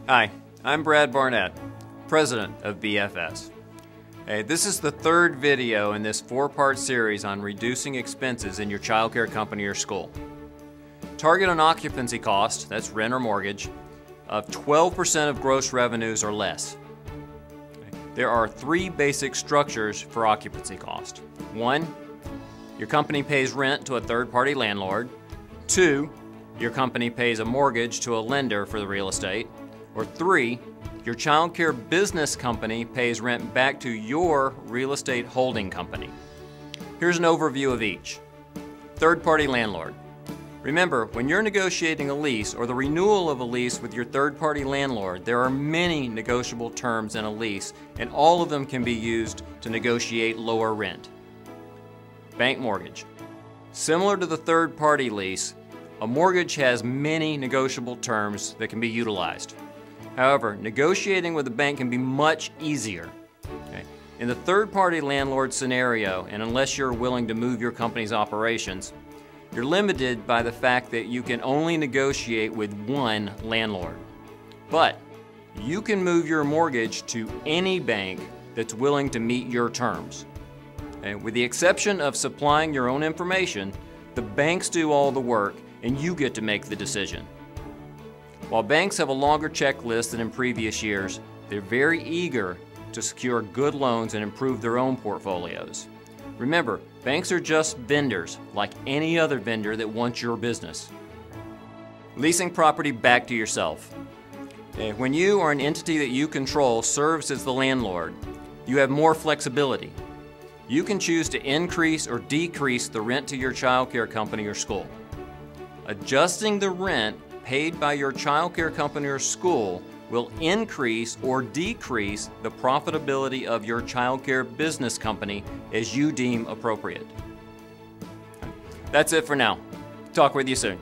Hi, I'm Brad Barnett, President of BFS. Hey, this is the third video in this four-part series on reducing expenses in your child care company or school. Target an occupancy cost, that's rent or mortgage, of 12% of gross revenues or less. There are three basic structures for occupancy cost. One, your company pays rent to a third-party landlord. Two, your company pays a mortgage to a lender for the real estate. Or three, your child care business company pays rent back to your real estate holding company. Here's an overview of each. Third-party landlord. Remember, when you're negotiating a lease or the renewal of a lease with your third-party landlord, there are many negotiable terms in a lease, and all of them can be used to negotiate lower rent. Bank mortgage. Similar to the third-party lease, a mortgage has many negotiable terms that can be utilized. However, negotiating with a bank can be much easier. In the third-party landlord scenario, and unless you're willing to move your company's operations, you're limited by the fact that you can only negotiate with one landlord. But you can move your mortgage to any bank that's willing to meet your terms. With the exception of supplying your own information, the banks do all the work and you get to make the decision. While banks have a longer checklist than in previous years, they're very eager to secure good loans and improve their own portfolios. Remember, banks are just vendors like any other vendor that wants your business. Leasing property back to yourself. When you or an entity that you control serves as the landlord, you have more flexibility. You can choose to increase or decrease the rent to your child care company or school. Adjusting the rent paid by your child care company or school will increase or decrease the profitability of your child care business company as you deem appropriate. That's it for now. Talk with you soon.